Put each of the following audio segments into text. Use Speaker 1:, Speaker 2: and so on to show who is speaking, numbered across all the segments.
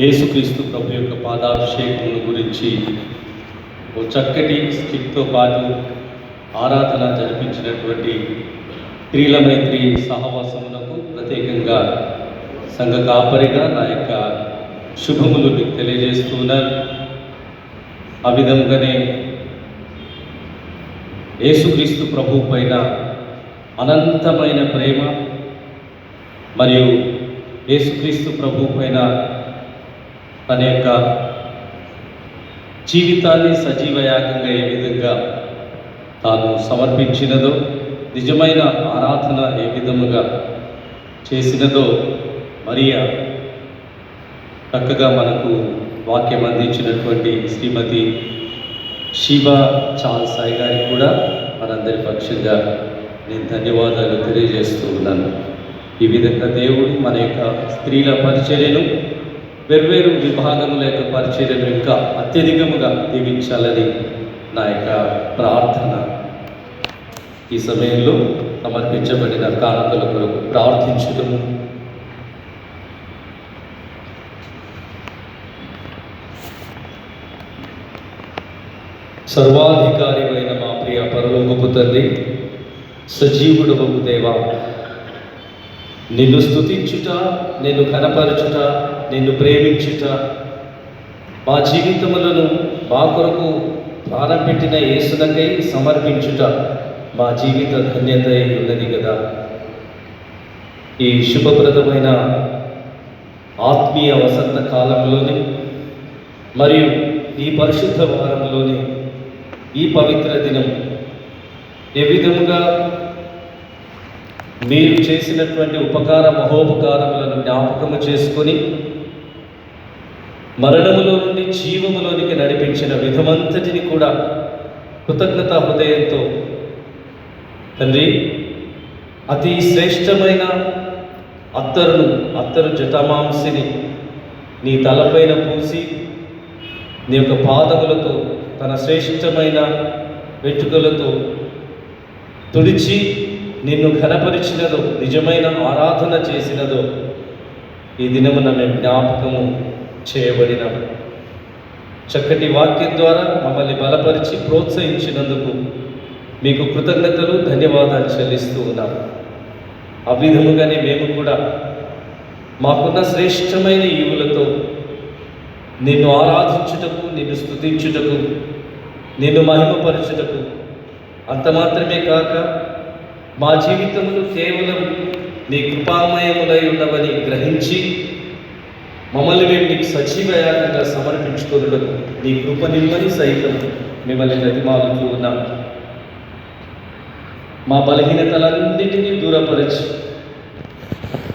Speaker 1: యేసుక్రీస్తు ప్రభు యొక్క పాదాభిషేకం గురించి ఓ చక్కటి స్టిక్తో పాటు ఆరాధన జరిపించినటువంటి స్త్రీల మైత్రి సహవాసములకు ప్రత్యేకంగా సంఘ కాపరిగా నా యొక్క శుభములు మీకు తెలియజేస్తున్నాను. ఆ విధంగానే యేసుక్రీస్తు ప్రభు పైన అనంతమైన ప్రేమ మరియు యేసుక్రీస్తు ప్రభు పైన తన యొక్క జీవితాన్ని సజీవయాగంగా ఏ విధంగా తాను సమర్పించినదో, నిజమైన ఆరాధన ఏ విధముగా చేసినదో మరియా చక్కగా మనకు వాక్యం అందించినటువంటి శ్రీమతి షీబా చార్ల్స్ సాయి గారికి కూడా మనందరి పక్షంగా నేను ధన్యవాదాలు తెలియజేస్తూ ఉన్నాను. ఈ విధంగా దేవుడు మన యొక్క స్త్రీల పరిచర్యను, వేర్వేరు విభాగముల యొక్క పరిచర్యను ఇంకా అత్యధికముగా దీవించాలని నా యొక్క ప్రార్థన. ఈ సమయంలో సమర్పించబడిన కానుకల కొరకు ప్రార్థించడము. సర్వాధికారి అయిన మా ప్రియ పరలోకపు తండ్రి, సజీవుడవగు దేవా, నిన్ను స్తుతించుట, నిన్ను కనపరచుట, నిన్ను ప్రేమించుట, మా జీవితములను మా కొరకు ప్రాణం పెట్టిన యేసునకై సమర్పించుట మా జీవిత ధన్యత ఉన్నది కదా. ఈ శుభప్రదమైన ఆత్మీయ వసంత కాలంలోని మరియు ఈ పరిశుద్ధ వారంలోని ఈ పవిత్ర దినం ఏ విధముగా మీరు చేసినటువంటి ఉపకార మహోపకారములను జ్ఞాపకము చేసుకొని మరణములో నుండి జీవములోనికి నడిపించిన విధమంతటిని కూడా కృతజ్ఞత హృదయంతో తండ్రి, అతి శ్రేష్టమైన అత్తరు జటామాంసిని నీ తలపైన పూసి నీ యొక్క పాదములతో తన శ్రేష్టమైన వెంట్రుకలతో తుడిచి నిన్ను ఘనపరిచినదో, నిజమైన ఆరాధన చేసినదో ఈ దినమున మేము జ్ఞాపకము చేయబడిన చక్కటి వాక్యం ద్వారా మమ్మల్ని బలపరిచి ప్రోత్సహించినందుకు మీకు కృతజ్ఞతలు, ధన్యవాదాలు చెల్లిస్తూ ఉన్నాం. ఆ విధముగానే మేము కూడా మాకున్న శ్రేష్టమైన ఈవులతో నిన్ను ఆరాధించుటకు, నిన్ను స్తుతించుటకు, నిన్ను మహిమపరచుటకు, అంత మాత్రమే కాక మా జీవితములు కేవలం నీ కృపామయములై ఉన్నవని గ్రహించి మమ్మల్ని మేము నీకు సజీవయాగంగా సమర్పించుకోవడానికి నీ కృప నిమ్మని సైతం మిమ్మల్ని ప్రతిమాలుతూ ఉన్నాం. మా బలహీనతలన్నిటినీ దూరపరచి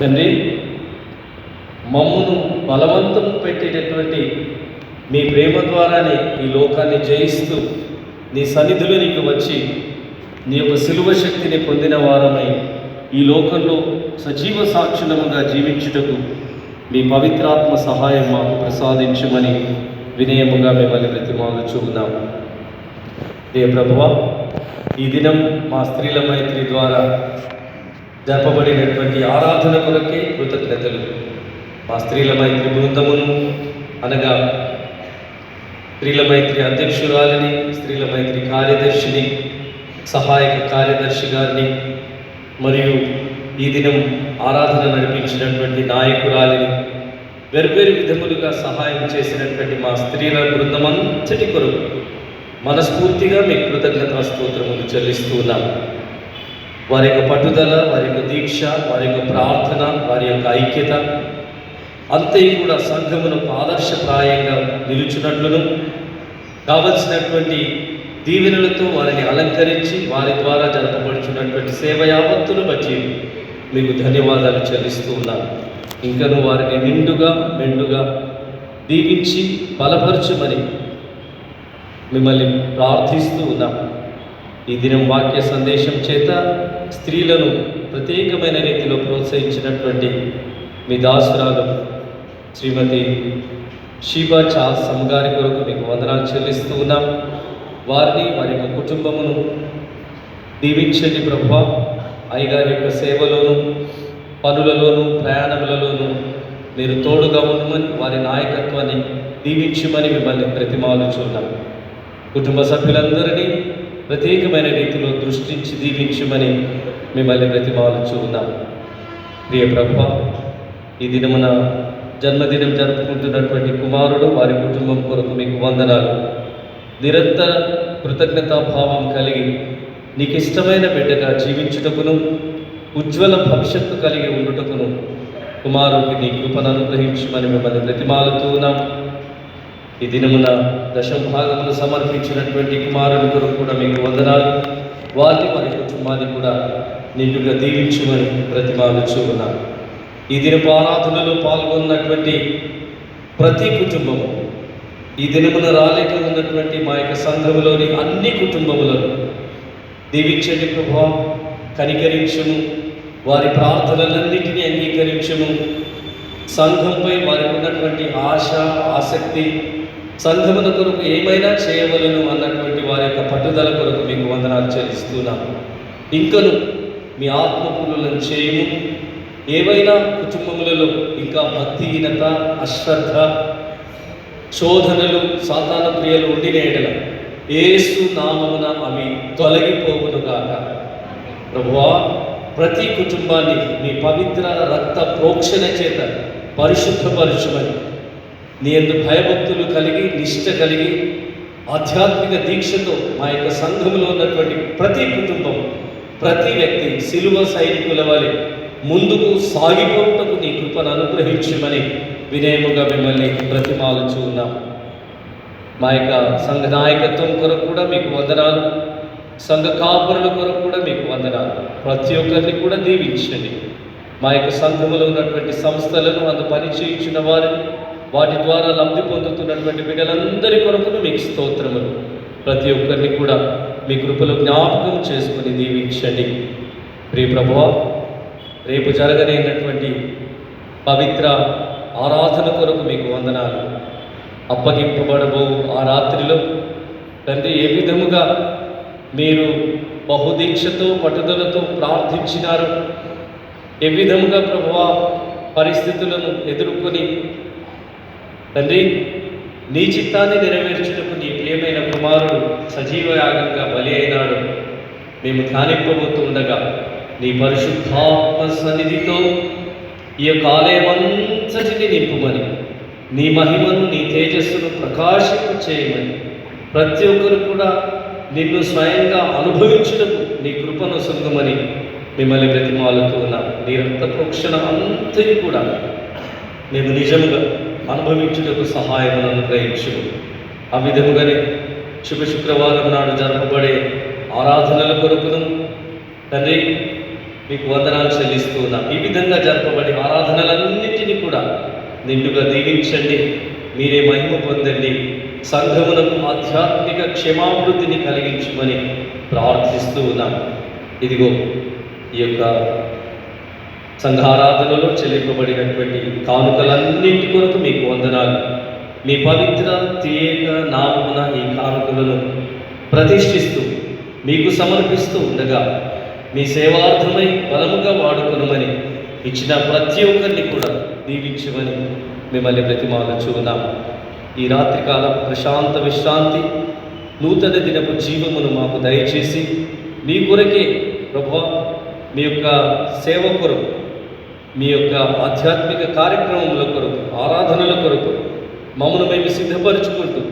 Speaker 1: తండ్రి, మమ్మను బలవంతం పెట్టేటటువంటి మీ ప్రేమ ద్వారానే ఈ లోకాన్ని జయిస్తూ నీ సన్నిధిలో నీకు వచ్చి నీ యొక్క సిలువ శక్తిని పొందిన వారమై ఈ లోకంలో సజీవ సాక్షులముగా జీవించుటకు మీ పవిత్రాత్మ సహాయం మాకు ప్రసాదించమని వినయముగా మిమ్మల్ని బ్రతిమాలుచూ ఉన్నాం. ఏ ప్రభువా, ఈ దినం మా స్త్రీల మైత్రి ద్వారా జరపబడినటువంటి ఆరాధన కొరకే కృతజ్ఞతలు. మా స్త్రీల మైత్రి బృందమును, అనగా స్త్రీల మైత్రి అధ్యక్షురాలిని, స్త్రీల మైత్రి కార్యదర్శిని, సహాయక కార్యదర్శి గారిని, మరియు ఈ దినం ఆరాధన నడిపించినటువంటి నాయకురాలిని, వేర్వేరు విధములుగా సహాయం చేసినటువంటి మా స్త్రీల బృందమంతటి కొరకు మనస్ఫూర్తిగా మీకు కృతజ్ఞతా స్తోత్రములు చెల్లిస్తూ ఉన్నాం. వారి యొక్క పట్టుదల, వారి యొక్క దీక్ష, వారి యొక్క ప్రార్థన, వారి యొక్క ఐక్యత అంతయు కూడా సంఘమునకు ఆదర్శప్రాయంగా నిలుచున్నట్లును, కావలసినటువంటి దీవెనలతో వారిని అలంకరించి వారి ద్వారా జరపబడుచున్నటువంటి సేవ యావత్తును బట్టి మీకు ధన్యవాదాలు చెల్లిస్తూ ఉన్నాను. ఇంకను వారిని నిండుగా మెండుగా దీవించి బలపరచుమని మిమ్మల్ని ప్రార్థిస్తూ ఉన్నాం. ఈ దినం వాక్య సందేశం చేత స్త్రీలను ప్రత్యేకమైన రీతిలో ప్రోత్సహించినటువంటి మీ దాసురాలు శ్రీమతి షీబా చార్ల్స్ గారి కొరకు మీకు వందనాలు చెల్లిస్తూ ఉన్నాం. వారిని, వారి యొక్క కుటుంబమును దీవించండి ప్రభువా. అయ్యగారి యొక్క సేవలోను, పనులలోను, ప్రయాణములలోను మీరు తోడుగా ఉండమని, వారి నాయకత్వాన్ని దీవించమని మిమ్మల్ని ప్రతిమాలుచున్నాం. కుటుంబ సభ్యులందరినీ ప్రత్యేకమైన రీతిలో దృష్టించి దీవించమని మిమ్మల్ని ప్రతిమాలుచూ ఉన్నాం. ప్రియ ప్రభువా, ఈ దినమున జన్మదినం జరుపుకుంటున్నటువంటి కుమారుడు, వారి కుటుంబం కొరకు మీకు వందనాలు. నిరంతర కృతజ్ఞతాభావం కలిగి నీకు ఇష్టమైన బిడ్డగా జీవించుటకును, ఉజ్వల భవిష్యత్తు కలిగి ఉండుటకును కుమారుడికి నీ కృపను అనుగ్రహించమని మిమ్మల్ని ప్రతిమాలుతూ ఉన్నాం. ఈ దినమున దశభాగమును సమర్పించినటువంటి కుమారుని కొరకు కూడా మీకు వందనాలు. వారిని, వారి కుటుంబాన్ని కూడా నిండుగా దీవించమని ప్రతిమాలుచూ ఉన్నాం. ఈ దినపు ఆరాధనలో పాల్గొన్నటువంటి ప్రతి కుటుంబము, ఈ దినమున రాలేక ఉన్నటువంటి మా యొక్క సంఘములోని అన్ని కుటుంబములను దీవించండి ప్రభువా. కనికరించుము, వారి ప్రార్థనలన్నింటినీ అంగీకరించుము. సంఘంపై వారికి ఉన్నటువంటి ఆశ, ఆసక్తి, సంఘముల కొరకు ఏమైనా చేయవలను అన్నటువంటి వారి యొక్క పట్టుదల కొరకు మీకు వందనాలు చెల్లిస్తున్నాము. ఇంకను మీ ఆత్మపురులను చేయము. ఏవైనా కుటుంబములలో ఇంకా భక్తిహీనత, అశ్రద్ధ, శోధనలు, సాతాను క్రియలు ఉండిన ఎడల యేసు నామమున అవి తొలగిపోవునుగాక. ప్రభువా, ప్రతి కుటుంబాన్ని మీ పవిత్ర రక్త ప్రోక్షణ చేత పరిశుద్ధపరచుమని, నీ యందు భయభక్తులు కలిగి, నిష్ఠ కలిగి, ఆధ్యాత్మిక దీక్షతో మా యొక్క సంఘంలో ఉన్నటువంటి ప్రతి కుటుంబం, ప్రతి వ్యక్తి సిలువ సైనికుల వలె ముందుకు సాగిపోవటకు నీ కృపను అనుగ్రహించమని వినయముగా మిమ్మల్ని ప్రతిమాలుచూ ఉన్నాం. మా యొక్క సంఘ నాయకత్వం కొరకు కూడా మీకు వందనాలు. సంఘ కాపురుల కొరకు కూడా మీకు వందనాలు. ప్రతి ఒక్కరిని కూడా దీవించండి. మా యొక్క సంఘములో ఉన్నటువంటి సంస్థలను, అందు పనిచేయించిన వారిని, వాటి ద్వారా లబ్ధి పొందుతున్నటువంటి బిడ్డలందరి కొరకు మీకు స్తోత్రములు. ప్రతి ఒక్కరిని కూడా మీ కృపలో జ్ఞాపకం చేసుకుని దీవించండి. ప్రియ ప్రభువా, రేపు జరగనేటువంటి పవిత్ర ఆరాధన కొరకు మీకు వందనాలు. అప్పగింపబడబో ఆ రాత్రిలో తండ్రి, ఏ విధముగా మీరు బహుదీక్షతో, పట్టుదలతో ప్రార్థించినారు, ఏ విధముగా ప్రభువా పరిస్థితులను ఎదుర్కొని తండ్రి నీ చిత్తాన్ని నెరవేర్చుటకు నీ ప్రియమైన కుమారుడు సజీవ యాగంగా బలి అయినాడు. మేము ధ్యానింపబోతూ ఉండగా నీ పరిశుద్ధాత్మ సన్నిధితో ఈ యొక్క ఆలయమంతటిని నింపుమని, నీ మహిమను, నీ తేజస్సును ప్రకాశింప చేయమని, ప్రతి ఒక్కరు కూడా నిన్ను స్వయంగా అనుభవించుటకు నీ కృపను సొంగమని మిమ్మల్ని ప్రతిమాలుతూ ఉన్నాం. నీ రక్త ప్రోక్షణ అంతని కూడా మేము నిజముగా అనుభవించుటకు సహాయమును అనుగ్రహించు. ఆ విధముగానే శుభ శుక్రవారం నాడు జరపబడే ఆరాధనల కొరకును తండ్రి మీకు వందనాలు చెల్లిస్తూ ఉన్నాం. ఈ విధంగా జరపబడే ఆరాధనలన్నింటినీ కూడా నిండుగా దీవించండి. మీరే మహిమ పొందండి. సంఘమునకు ఆధ్యాత్మిక క్షేమాభివృద్ధిని కలిగించమని ప్రార్థిస్తూ ఉన్నాం. ఇదిగో ఈ యొక్క సంఘారాధనలో చెల్లింపబడినటువంటి కానుకలన్నింటి కొరకు మీకు వందనాలు. మీ పవిత్ర తీయక నామమున ఈ కానుకలను ప్రతిష్ఠిస్తూ మీకు సమర్పిస్తూ ఉండగా మీ సేవార్థమై బలముగా వాడుకొనమని ఇచ్చిన ప్రతి ఒక్కరిని కూడా దీవించమని మిమ్మల్ని ప్రతిమాలుచూ ఉన్నాం. ఈ రాత్రికాల ప్రశాంత విశ్రాంతి, నూతన దినపు జీవమును మాకు దయచేసి మీ కొరకే ప్రభువా, మీ యొక్క సేవ కొరకు, మీ యొక్క ఆధ్యాత్మిక కార్యక్రమముల కొరకు, ఆరాధనల కొరకు మమ్మను మేము సిద్ధపరచుకుంటూ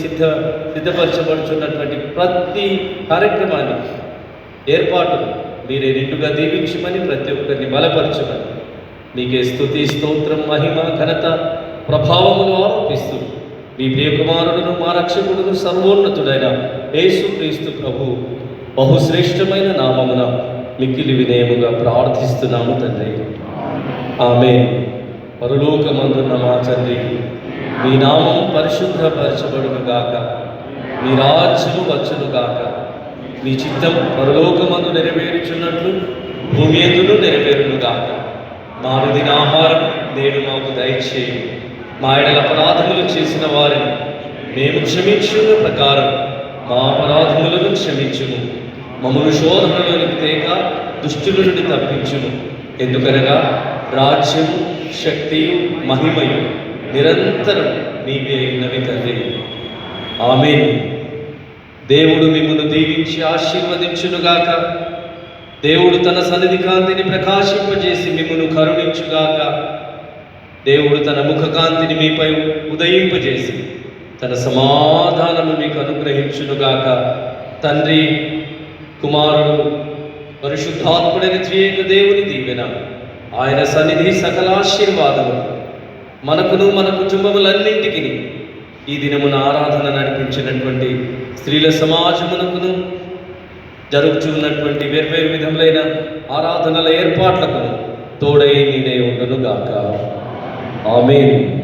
Speaker 1: సిద్ధపరచబడుచున్నటువంటి ప్రతి కార్యక్రమాన్ని, ఏర్పాటును మీరే నిండుగా దీవించమని, ప్రతి ఒక్కరిని బలపరచమని మీకే స్తుతి, స్తోత్రం, మహిమ, ఘనత, ప్రభావములు ఆరోపిస్తూ మీ ప్రియకుమారుడును, మా రక్షకుడును, సర్వోన్నతుడైన యేసుక్రీస్తు ప్రభు బహుశ్రేష్టమైన నామమున మిక్కిలి వినయముగా ప్రార్థిస్తున్నాము తండ్రి. ఆమేన్. పరలోకమందున్న మా తండ్రి, మీ నామం పరిశుద్ధపరచబడును గాక, మీ రాజ్యము వచ్చును గాక, మీ చిత్తం పరలోకమందు నెరవేరుచున్నట్లు భూమి యందును నెరవేరును గాక. మా అనుదిన ఆహారం నేడు మాకు దయచేయి. మా ఎడల అపరాధములు చేసిన వారిని మేము క్షమించున్న ప్రకారం మా అపరాధములను క్షమించుము. మమ్మల్ని శోధనలోనికి తేక దుష్టుల నుండి తప్పించుము. ఎందుకనగా రాజ్యము, శక్తియు, మహిమయు నిరంతరం నీవే అయినవి తండ్రి. ఆమేన్. దేవుడు మిమ్మును దీవించి ఆశీర్వదించునుగాక. దేవుడు తన సన్నిధి కాంతిని ప్రకాశింపజేసి మిమ్మును కరుణించుగాక. దేవుడు తన ముఖ కాంతిని మీపై ఉదయింపజేసి తన సమాధానము మీకు అనుగ్రహించునుగాక. తండ్రి, కుమారుడు, పరిశుద్ధాత్ముడైన త్రియేక దేవుని దీవెన, ఆయన సన్నిధి సకల ఆశీర్వాదము మనకును మన కుటుంబములన్నింటికి ఈ దినమున ఆరాధన నడిపించినటువంటి స్త్రీల సమాజమునకును జరుగుతున్నటువంటి వేర్వేరు విధములైన ఆరాధనల ఏర్పాట్లకు తోడై నీడే ఉండునుగాక. ఆమేన్.